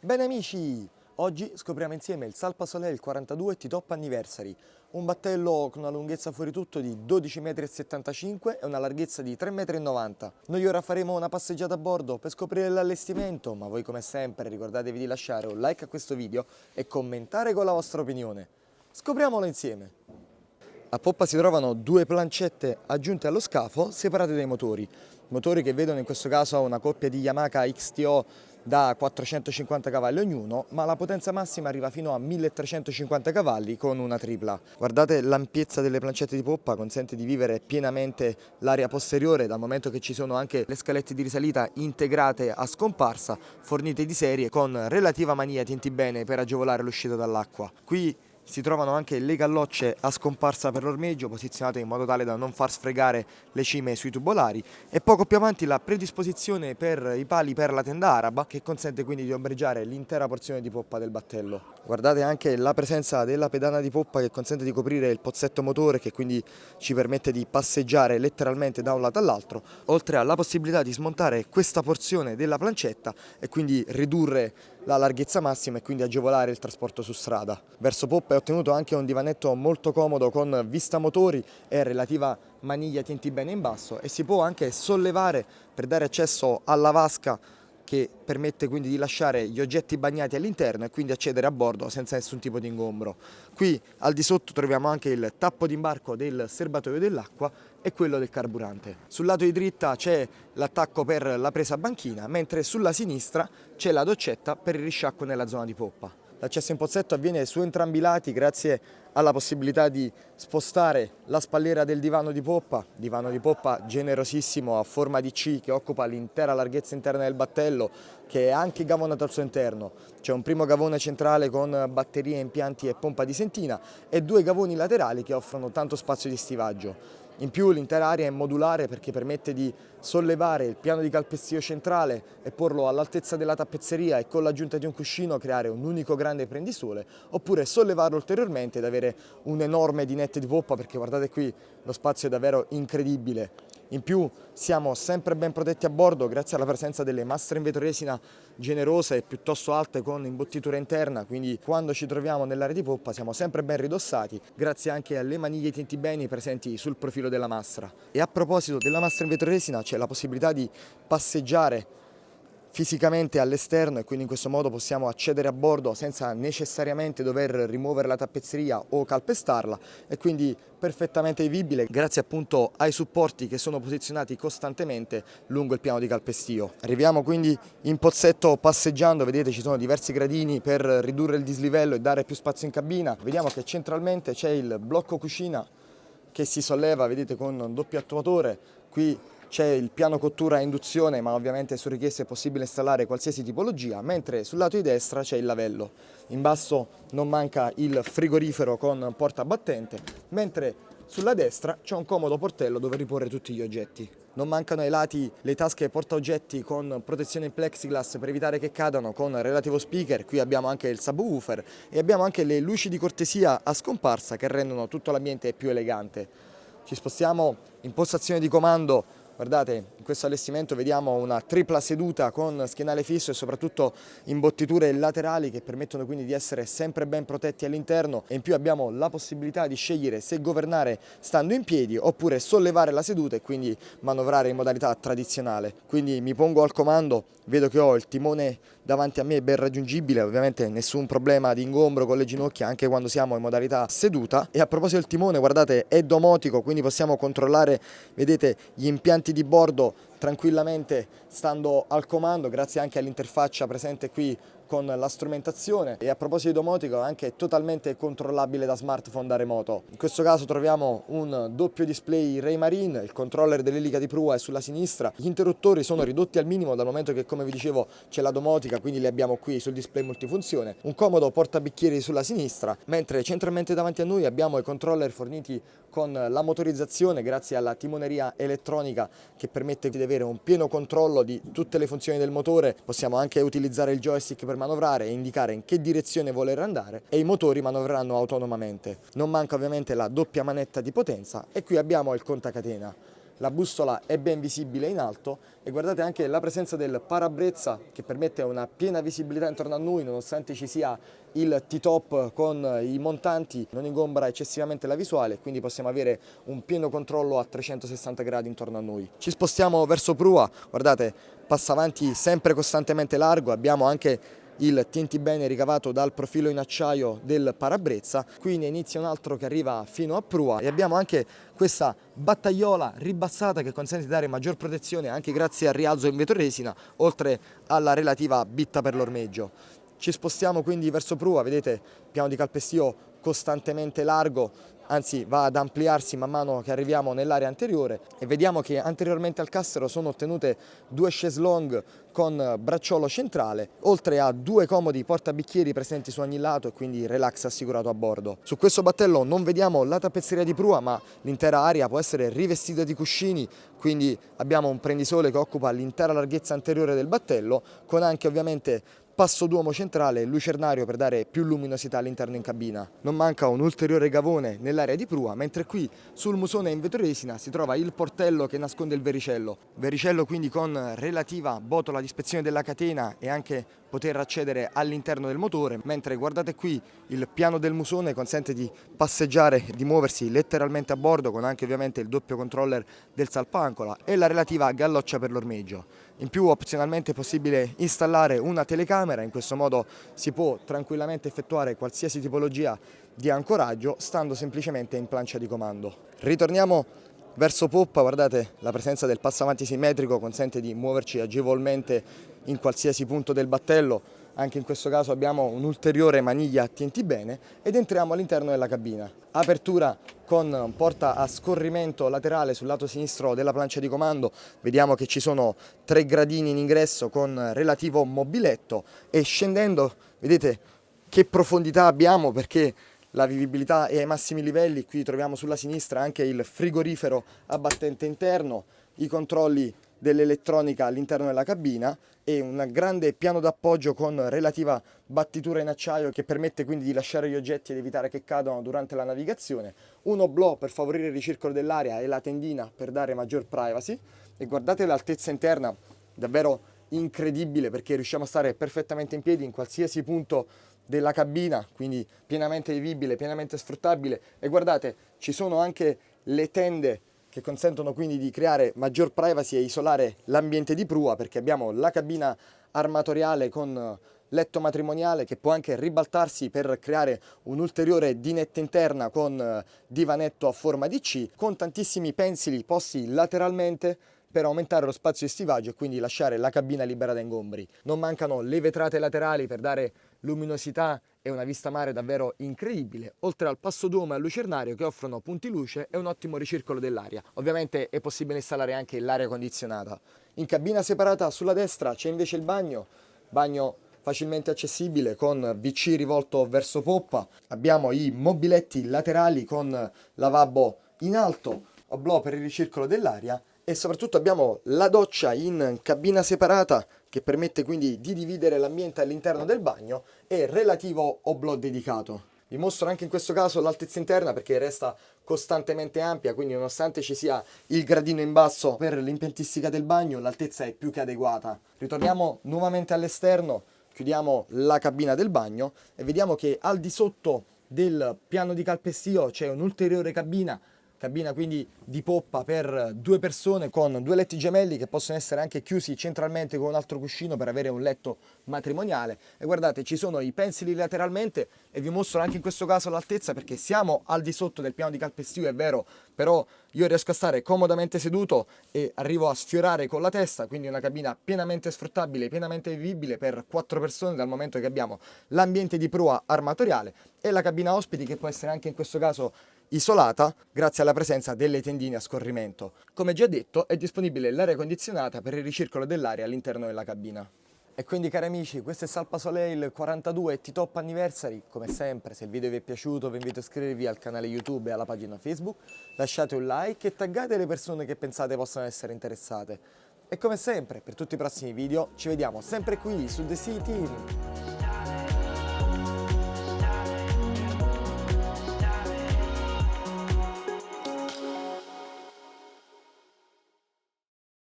Bene amici, oggi scopriamo insieme il Salpa Soleil 42 T-Top Anniversary, un battello con una lunghezza fuori tutto di 12,75 m e una larghezza di 3,90 m. Noi ora faremo una passeggiata a bordo per scoprire l'allestimento, ma voi come sempre ricordatevi di lasciare un like a questo video e commentare con la vostra opinione. Scopriamolo insieme! A poppa si trovano due plancette aggiunte allo scafo separate dai motori. Motori che vedono in questo caso una coppia di Yamaha XTO da 450 cavalli ognuno, ma la potenza massima arriva fino a 1350 cavalli con una tripla. Guardate l'ampiezza delle plancette di poppa, consente di vivere pienamente l'area posteriore, dal momento che ci sono anche le scalette di risalita integrate a scomparsa, fornite di serie con relativa maniglia tinti bene per agevolare l'uscita dall'acqua. Qui si trovano anche le gallocce a scomparsa per l'ormeggio, posizionate in modo tale da non far sfregare le cime sui tubolari, e poco più avanti la predisposizione per i pali per la tenda araba, che consente quindi di ombreggiare l'intera porzione di poppa del battello. Guardate anche la presenza della pedana di poppa che consente di coprire il pozzetto motore, che quindi ci permette di passeggiare letteralmente da un lato all'altro, oltre alla possibilità di smontare questa porzione della plancetta e quindi ridurre la larghezza massima e quindi agevolare il trasporto su strada. Verso poppa è ottenuto anche un divanetto molto comodo con vista motori e relativa maniglia tinti bene in basso, e si può anche sollevare per dare accesso alla vasca, che permette quindi di lasciare gli oggetti bagnati all'interno e quindi accedere a bordo senza nessun tipo di ingombro. Qui al di sotto troviamo anche il tappo d'imbarco del serbatoio dell'acqua e quello del carburante. Sul lato di dritta c'è l'attacco per la presa banchina, mentre sulla sinistra c'è la doccetta per il risciacquo nella zona di poppa. L'accesso in pozzetto avviene su entrambi i lati grazie alla possibilità di spostare la spalliera del divano di poppa generosissimo a forma di C che occupa l'intera larghezza interna del battello, che è anche gavonato al suo interno. C'è un primo gavone centrale con batterie, impianti e pompa di sentina e due gavoni laterali che offrono tanto spazio di stivaggio. In più l'intera area è modulare perché permette di sollevare il piano di calpestio centrale e porlo all'altezza della tappezzeria e con l'aggiunta di un cuscino creare un unico grande prendisole, oppure sollevarlo ulteriormente ed avere un enorme dinette di poppa, perché guardate qui lo spazio è davvero incredibile. In più siamo sempre ben protetti a bordo grazie alla presenza delle mastre in vetroresina generose e piuttosto alte con imbottitura interna, quindi quando ci troviamo nell'area di poppa siamo sempre ben ridossati grazie anche alle maniglie tinti bene presenti sul profilo della mastra. E a proposito della mastra in vetroresina, c'è la possibilità di passeggiare fisicamente all'esterno e quindi in questo modo possiamo accedere a bordo senza necessariamente dover rimuovere la tappezzeria o calpestarla, e quindi perfettamente vivibile grazie appunto ai supporti che sono posizionati costantemente lungo il piano di calpestio. Arriviamo quindi in pozzetto passeggiando, vedete ci sono diversi gradini per ridurre il dislivello e dare più spazio in cabina. Vediamo che centralmente c'è il blocco cucina che si solleva, vedete, con un doppio attuatore. Qui c'è il piano cottura a induzione, ma ovviamente su richiesta è possibile installare qualsiasi tipologia, mentre sul lato di destra c'è il lavello. In basso non manca il frigorifero con porta battente, mentre sulla destra c'è un comodo portello dove riporre tutti gli oggetti. Non mancano ai lati le tasche porta oggetti con protezione in plexiglass per evitare che cadano, con relativo speaker. Qui abbiamo anche il subwoofer e abbiamo anche le luci di cortesia a scomparsa che rendono tutto l'ambiente più elegante. Ci spostiamo in postazione di comando. Guardate, in questo allestimento vediamo una tripla seduta con schienale fisso e soprattutto imbottiture laterali che permettono quindi di essere sempre ben protetti all'interno, e in più abbiamo la possibilità di scegliere se governare stando in piedi oppure sollevare la seduta e quindi manovrare in modalità tradizionale. Quindi mi pongo al comando, vedo che ho il timone davanti a me ben raggiungibile, ovviamente nessun problema di ingombro con le ginocchia anche quando siamo in modalità seduta. E a proposito del timone, guardate, è domotico, quindi possiamo controllare, vedete, gli impianti di bordo tranquillamente stando al comando, grazie anche all'interfaccia presente qui con la strumentazione. E a proposito di domotico, è anche totalmente controllabile da smartphone da remoto. In questo caso troviamo un doppio display Raymarine, il controller dell'elica di prua è sulla sinistra, gli interruttori sono ridotti al minimo dal momento che, come vi dicevo, c'è la domotica, quindi li abbiamo qui sul display multifunzione, un comodo portabicchieri sulla sinistra, mentre centralmente davanti a noi abbiamo i controller forniti con la motorizzazione grazie alla timoneria elettronica che permette di avere un pieno controllo di tutte le funzioni del motore. Possiamo anche utilizzare il joystick per manovrare e indicare in che direzione voler andare, e i motori manovreranno autonomamente. Non manca ovviamente la doppia manetta di potenza e qui abbiamo il contacatena. la bussola è ben visibile in alto e guardate anche la presenza del parabrezza che permette una piena visibilità intorno a noi, nonostante ci sia il T-top con i montanti, non ingombra eccessivamente la visuale, quindi possiamo avere un pieno controllo a 360 gradi intorno a noi. Ci spostiamo verso prua, guardate, passa avanti sempre costantemente largo, abbiamo anche il TNT bene ricavato dal profilo in acciaio del parabrezza, qui ne inizia un altro che arriva fino a prua e abbiamo anche questa battaiola ribassata che consente di dare maggior protezione anche grazie al rialzo in vetroresina, oltre alla relativa bitta per l'ormeggio. Ci spostiamo quindi verso prua, vedete piano di calpestio costantemente largo, anzi va ad ampliarsi man mano che arriviamo nell'area anteriore e vediamo che anteriormente al cassero sono ottenute due chaise longue con bracciolo centrale, oltre a due comodi portabicchieri presenti su ogni lato e quindi relax assicurato a bordo. Su questo battello non vediamo la tappezzeria di prua, ma l'intera area può essere rivestita di cuscini, quindi abbiamo un prendisole che occupa l'intera larghezza anteriore del battello, con anche ovviamente passo d'uomo centrale e lucernario per dare più luminosità all'interno in cabina. Non manca un ulteriore gavone nell'area di prua, mentre qui sul musone in vetroresina si trova il portello che nasconde il vericello quindi con relativa botola di ispezione della catena e anche poter accedere all'interno del motore, mentre guardate qui il piano del musone consente di passeggiare e di muoversi letteralmente a bordo, con anche ovviamente il doppio controller del salpancora e la relativa galloccia per l'ormeggio. In più opzionalmente è possibile installare una telecamera, in questo modo si può tranquillamente effettuare qualsiasi tipologia di ancoraggio stando semplicemente in plancia di comando. Ritorniamo verso poppa, guardate la presenza del passavanti simmetrico consente di muoverci agevolmente in qualsiasi punto del battello, anche in questo caso abbiamo un'ulteriore maniglia TNT bene ed entriamo all'interno della cabina. Apertura con porta a scorrimento laterale sul lato sinistro della plancia di comando, vediamo che ci sono 3 gradini in ingresso con relativo mobiletto e scendendo vedete che profondità abbiamo perché la vivibilità è ai massimi livelli. Qui troviamo sulla sinistra anche il frigorifero a battente interno, i controlli dell'elettronica all'interno della cabina e un grande piano d'appoggio con relativa battitura in acciaio che permette quindi di lasciare gli oggetti ed evitare che cadano durante la navigazione, un oblò per favorire il ricircolo dell'aria e la tendina per dare maggior privacy e guardate l'altezza interna, davvero incredibile perché riusciamo a stare perfettamente in piedi in qualsiasi punto della cabina, quindi pienamente vivibile, pienamente sfruttabile e guardate ci sono anche le tende che consentono quindi di creare maggior privacy e isolare l'ambiente di prua perché abbiamo la cabina armatoriale con letto matrimoniale che può anche ribaltarsi per creare un'ulteriore dinetta interna con divanetto a forma di C, con tantissimi pensili posti lateralmente per aumentare lo spazio di stivaggio e quindi lasciare la cabina libera da ingombri. Non mancano le vetrate laterali per dare luminosità e una vista mare davvero incredibile, oltre al passo d'uomo e al lucernario che offrono punti luce e un ottimo ricircolo dell'aria. Ovviamente è possibile installare anche l'aria condizionata. In cabina separata sulla destra c'è invece il bagno facilmente accessibile con WC rivolto verso poppa. Abbiamo i mobiletti laterali con lavabo in alto, oblò per il ricircolo dell'aria e soprattutto abbiamo la doccia in cabina separata che permette quindi di dividere l'ambiente all'interno del bagno e relativo oblò dedicato. Vi mostro anche in questo caso l'altezza interna perché resta costantemente ampia, quindi nonostante ci sia il gradino in basso per l'impiantistica del bagno, l'altezza è più che adeguata. Ritorniamo nuovamente all'esterno, chiudiamo la cabina del bagno e vediamo che al di sotto del piano di calpestio c'è un'ulteriore cabina quindi di poppa per 2 persone con 2 letti gemelli che possono essere anche chiusi centralmente con un altro cuscino per avere un letto matrimoniale e guardate ci sono i pensili lateralmente e vi mostro anche in questo caso l'altezza perché siamo al di sotto del piano di calpestio, è vero, però io riesco a stare comodamente seduto e arrivo a sfiorare con la testa, quindi una cabina pienamente sfruttabile, pienamente vivibile per 4 persone dal momento che abbiamo l'ambiente di prua armatoriale e la cabina ospiti che può essere anche in questo caso isolata grazie alla presenza delle tendine a scorrimento. Come già detto è disponibile l'aria condizionata per il ricircolo dell'aria all'interno della cabina. E quindi cari amici, questo è Salpa Soleil 42 T-Top Anniversary. Come sempre, se il video vi è piaciuto vi invito a iscrivervi al canale YouTube e alla pagina Facebook, lasciate un like e taggate le persone che pensate possano essere interessate. E come sempre, per tutti i prossimi video ci vediamo sempre qui su The Sea Team.